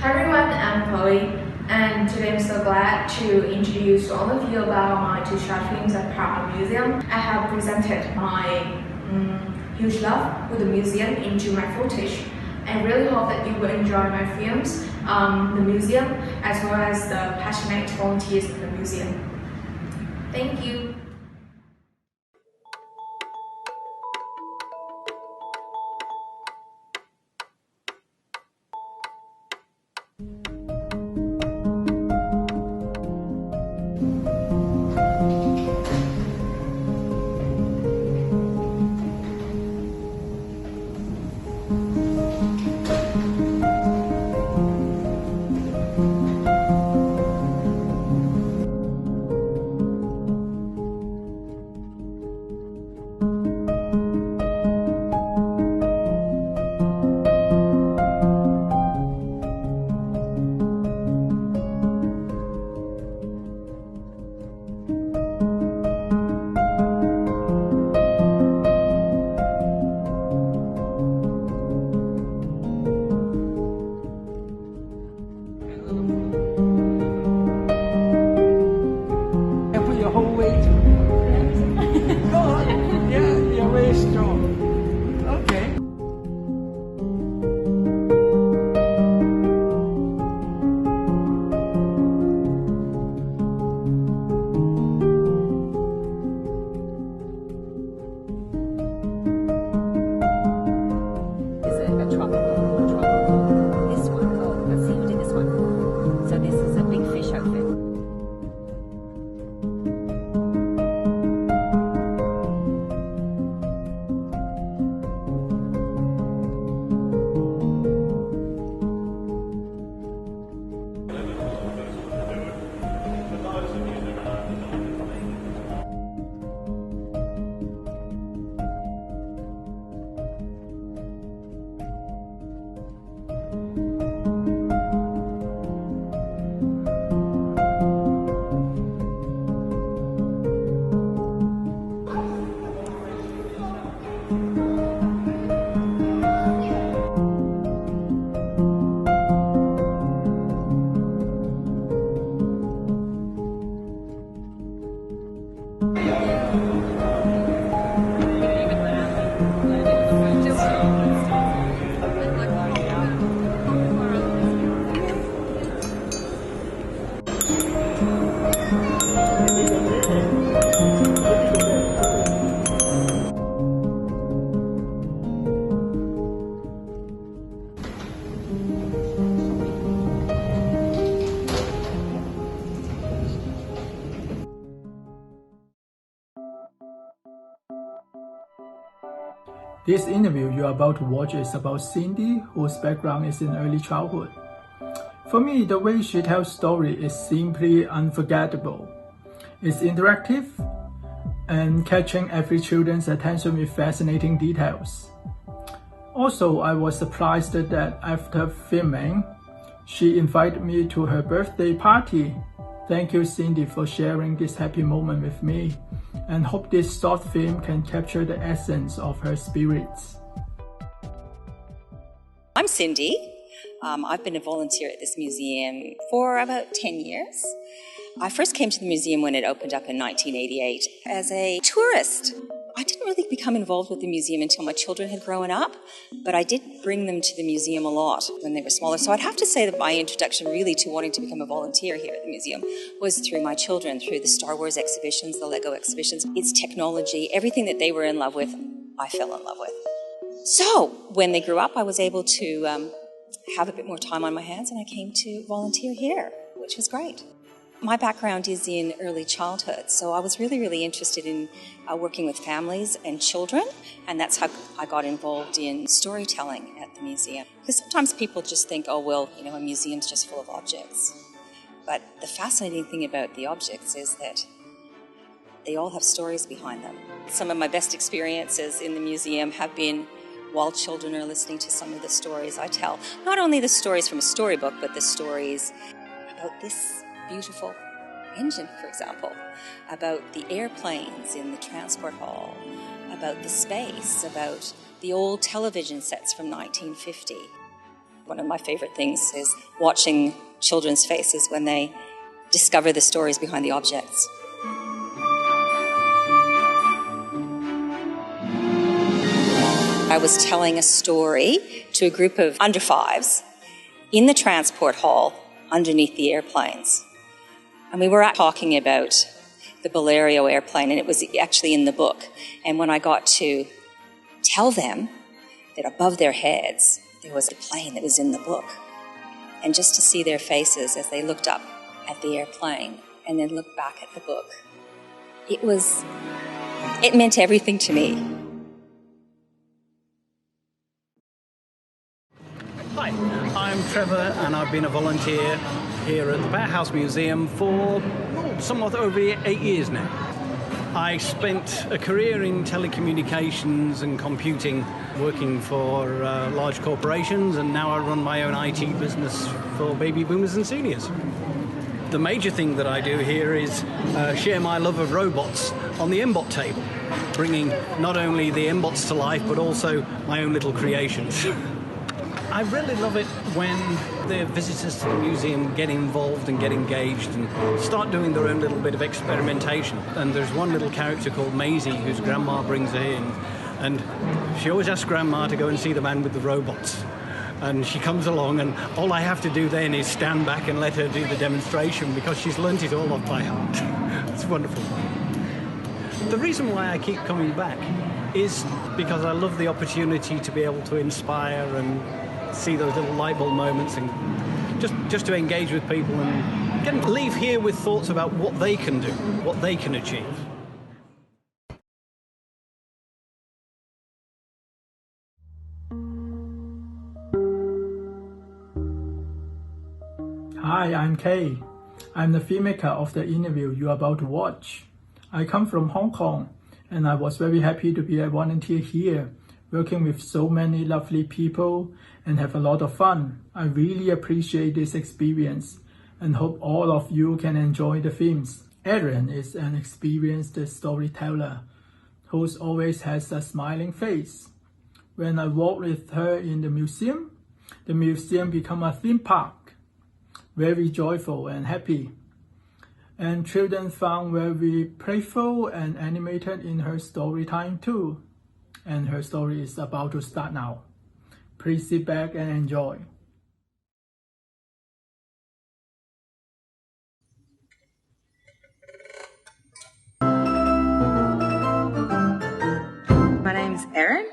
Hi everyone, I'm Chloe, and today I'm so glad to introduce all of you about my two short films at Paramount Museum. I have presented my huge love for the museum into my footage. I really hope that you will enjoy my films, the museum, as well as the passionate volunteers in the museum. Thank you. Whole weight. Go on. Yeah, you're very strong. Okay. Is it a truck? This one. Oh, let's see who did this one. So this is a big fish outfit. This interview you're about to watch is about Cindy, whose background is in early childhood. For me, the way she tells story is simply unforgettable. It's interactive and catching every children's attention with fascinating details. Also, I was surprised that after filming, she invited me to her birthday party. Thank you, Cindy, for sharing this happy moment with me, and hope this short film can capture the essence of her spirits. I'm Cindy. I've been a volunteer at this museum for about 10 years. I first came to the museum when it opened up in 1988 as a tourist. I didn't really become involved with the museum until my children had grown up, but I did bring them to the museum a lot when they were smaller. So I'd have to say that my introduction really to wanting to become a volunteer here at the museum was through my children, through the Star Wars exhibitions, the Lego exhibitions, its technology, everything that they were in love with, I fell in love with. So when they grew up, I was able to have a bit more time on my hands, and I came to volunteer here, which was great. My background is in early childhood, so I was really interested in working with families and children, and that's how I got involved in storytelling at the museum. Because sometimes people just think, oh, well, you know, a museum's just full of objects. But the fascinating thing about the objects is that they all have stories behind them. Some of my best experiences in the museum have been while children are listening to some of the stories I tell. Not only the stories from a storybook, but the stories about this beautiful engine, for example, about the airplanes in the transport hall, about the space, about the old television sets from 1950. One of my favourite things is watching children's faces when they discover the stories behind the objects. I was telling a story to a group of under fives in the transport hall underneath the airplanes. And we were talking about the Valerio airplane, and it was actually in the book. And when I got to tell them that above their heads there was a plane that was in the book, and just to see their faces as they looked up at the airplane and then looked back at the book, it meant everything to me. Hi, I'm Trevor, and I've been a volunteer here at the Powerhouse Museum for somewhat over 8 years now. I spent a career in telecommunications and computing, working for large corporations, and now I run my own IT business for baby boomers and seniors. The major thing that I do here is share my love of robots on the MBOT table, bringing not only the MBOTs to life, but also my own little creations. I really love it when the visitors to the museum get involved and get engaged and start doing their own little bit of experimentation. And there's one little character called Maisie whose grandma brings her in, and she always asks Grandma to go and see the man with the robots. And she comes along, and all I have to do then is stand back and let her do the demonstration because she's learnt it all off by heart. It's wonderful. The reason why I keep coming back is because I love the opportunity to be able to inspire and see those little light bulb moments, and just to engage with people and leave here with thoughts about what they can do, what they can achieve. Hi, I'm Kay. I'm the filmmaker of the interview you're about to watch. I come from Hong Kong, and I was very happy to be a volunteer here, working with so many lovely people and have a lot of fun. I really appreciate this experience and hope all of you can enjoy the films. Erin is an experienced storyteller who always has a smiling face. When I walk with her in the museum becomes a theme park, very joyful and happy. And children found very playful and animated in her story time too. And her story is about to start now. Please sit back and enjoy. My name's Erin.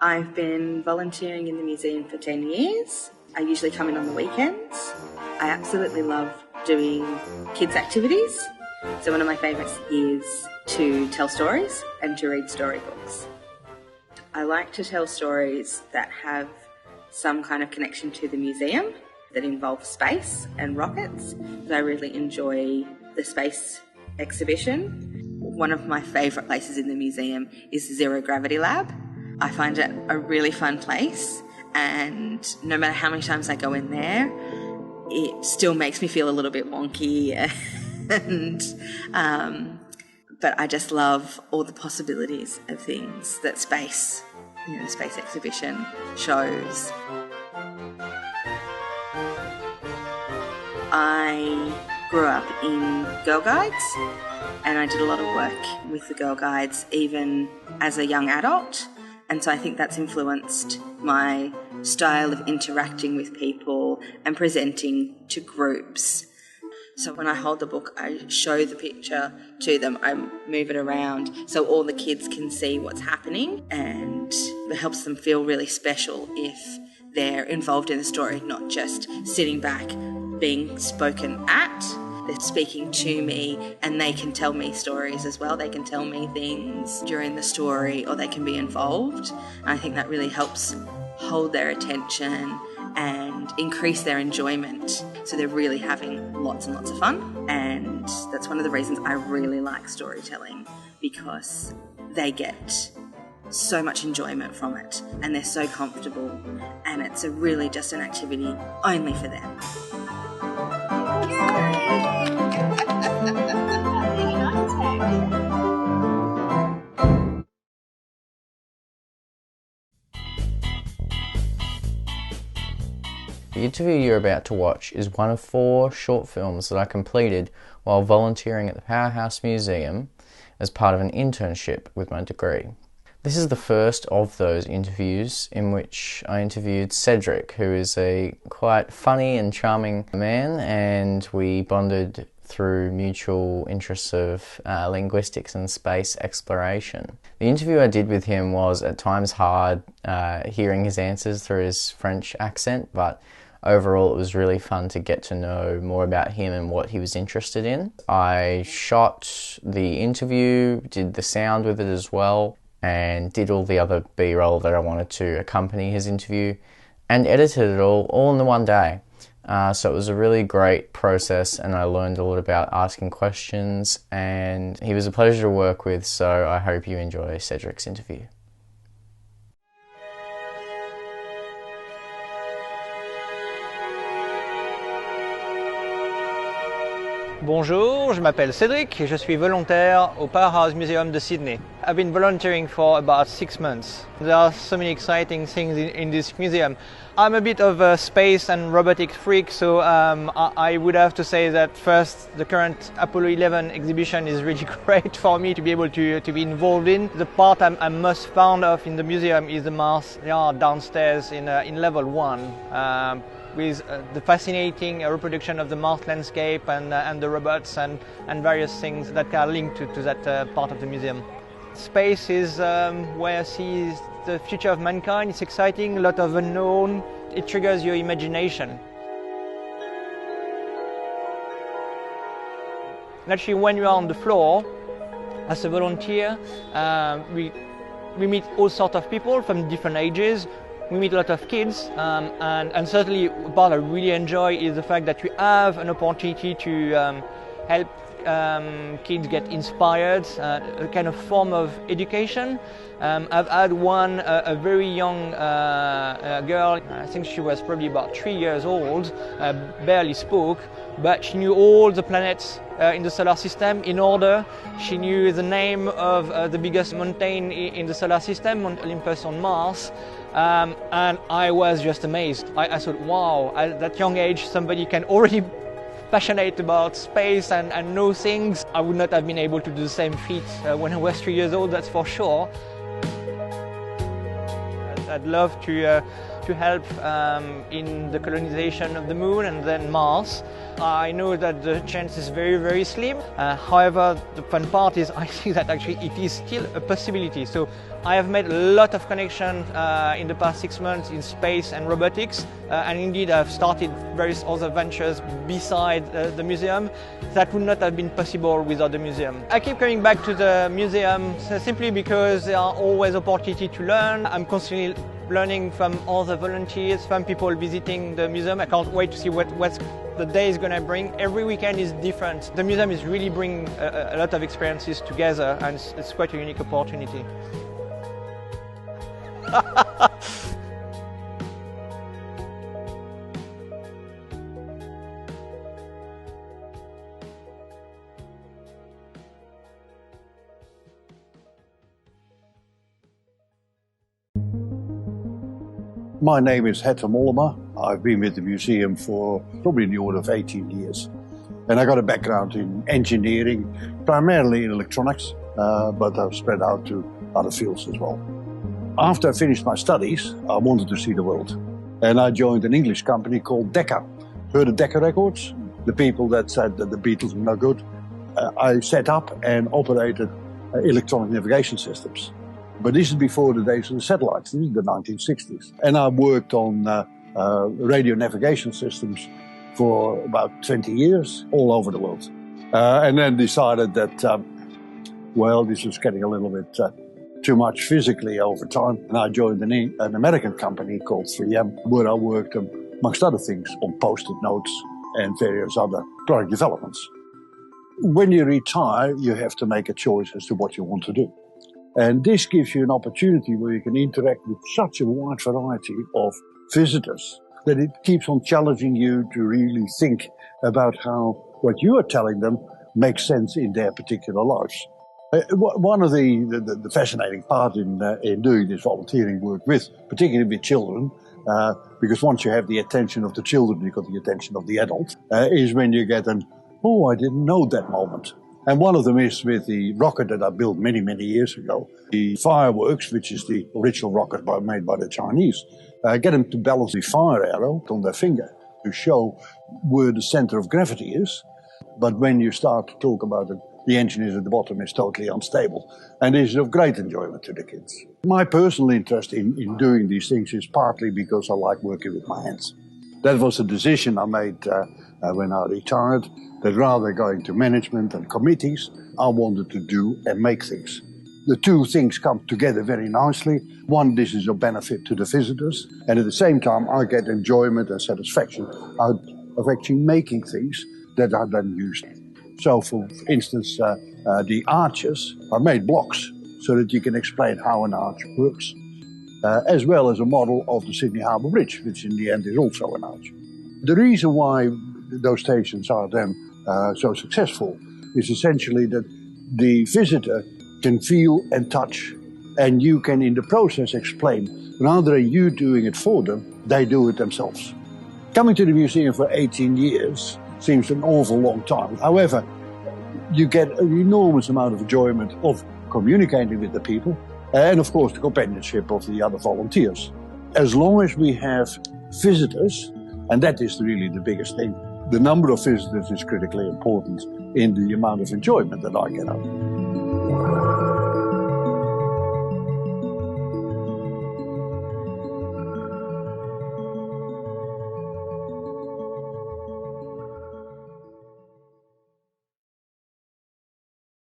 I've been volunteering in the museum for 10 years. I usually come in on the weekends. I absolutely love doing kids' activities. So one of my favourites is to tell stories and to read storybooks. I like to tell stories that have some kind of connection to the museum that involve space and rockets. I really enjoy the space exhibition. One of my favourite places in the museum is the Zero Gravity Lab. I find it a really fun place, and no matter how many times I go in there, it still makes me feel a little bit wonky but I just love all the possibilities of things that space, the space exhibition shows. I grew up in Girl Guides, and I did a lot of work with the Girl Guides even as a young adult, and so I think that's influenced my style of interacting with people and presenting to groups. So when I hold the book, I show the picture to them, I move it around so all the kids can see what's happening, and it helps them feel really special if they're involved in the story, not just sitting back being spoken at. They're speaking to me, and they can tell me stories as well. They can tell me things during the story, or they can be involved. And I think that really helps hold their attention and increase their enjoyment. So they're really having lots and lots of fun. And that's one of the reasons I really like storytelling, because they get so much enjoyment from it, and they're so comfortable, and it's really just an activity only for them. The interview you're about to watch is one of 4 short films that I completed while volunteering at the Powerhouse Museum as part of an internship with my degree. This is the first of those interviews in which I interviewed Cedric, who is a quite funny and charming man, and we bonded through mutual interests of linguistics and space exploration. The interview I did with him was at times hard, hearing his answers through his French accent, but overall it was really fun to get to know more about him and what he was interested in. I shot the interview, did the sound with it as well, and did all the other B-roll that I wanted to accompany his interview, and edited it all in the one day. So it was a really great process, and I learned a lot about asking questions, and he was a pleasure to work with, so I hope you enjoy Cedric's interview. Bonjour, je m'appelle Cedric et je suis volontaire au Powerhouse Museum de Sydney. I've been volunteering for about 6 months. There are so many exciting things in this museum. I'm a bit of a space and robotics freak, so I would have to say that first, the current Apollo 11 exhibition is really great for me to be able to be involved in. The part I'm most fond of in the museum is the Mars yard downstairs in level 1. With the fascinating reproduction of the Mars landscape and the robots and various things that are linked to that part of the museum. Space is where I see the future of mankind. It's exciting, a lot of unknown. It triggers your imagination. And actually, when you are on the floor, as a volunteer, we meet all sorts of people from different ages. We meet a lot of kids, and certainly what I really enjoy is the fact that we have an opportunity to help kids get inspired, a kind of form of education. I've had one, a very young girl, I think she was probably about 3 years old, barely spoke, but she knew all the planets in the solar system in order. She knew the name of the biggest mountain in the solar system, Mount Olympus on Mars. And I was just amazed. I thought, wow, at that young age somebody can already be passionate about space and know things. I would not have been able to do the same feat when I was 3 years old, that's for sure. I'd love to help in the colonization of the moon and then Mars. I know that the chance is very, very slim. However, the fun part is I see that actually it is still a possibility. So I have made a lot of connections in the past 6 months in space and robotics. And indeed, I've started various other ventures beside the museum that would not have been possible without the museum. I keep coming back to the museum simply because there are always opportunities to learn. I'm constantly learning from other volunteers, from people visiting the museum. I can't wait to see what the day is going to bring. Every weekend is different. The museum is really bringing a lot of experiences together, and it's quite a unique opportunity. My name is Hetmana. I've been with the museum for probably in the order of 18 years. And I got a background in engineering, primarily in electronics, but I've spread out to other fields as well. After I finished my studies, I wanted to see the world. And I joined an English company called Decca. Heard of Decca Records? The people that said that the Beatles were no good. I set up and operated electronic navigation systems. But this is before the days of the satellites. This is the 1960s. And I worked on radio navigation systems for about 20 years all over the world. And then decided that, well, this was getting a little bit too much physically over time. And I joined an American company called 3M, where I worked, amongst other things, on Post-it notes and various other product developments. When you retire, you have to make a choice as to what you want to do. And this gives you an opportunity where you can interact with such a wide variety of visitors that it keeps on challenging you to really think about how what you are telling them makes sense in their particular lives. One of the fascinating part in doing this volunteering work with, particularly with children, because once you have the attention of the children, you've got the attention of the adult, is when you get an, oh, I didn't know that moment. And one of them is with the rocket that I built many, many years ago. The fireworks, which is the original rocket made by the Chinese, get them to balance the fire arrow on their finger to show where the center of gravity is. But when you start to talk about it, the engine is at the bottom, is totally unstable. And this is of great enjoyment to the kids. My personal interest in doing these things is partly because I like working with my hands. That was a decision I made when I retired, that rather than going to management and committees, I wanted to do and make things. The two things come together very nicely. One, this is of benefit to the visitors, and at the same time I get enjoyment and satisfaction out of actually making things that are then used. So for instance, the arches are made blocks so that you can explain how an arch works, as well as a model of the Sydney Harbour Bridge, which in the end is also an arch. The reason why those stations are then so successful is essentially that the visitor can feel and touch, and you can in the process explain, rather than you doing it for them, they do it themselves. Coming to the museum for 18 years seems an awful long time. However, you get an enormous amount of enjoyment of communicating with the people and, of course, the companionship of the other volunteers. As long as we have visitors, and that is really the biggest thing, the number of visitors is critically important in the amount of enjoyment that I get out of it.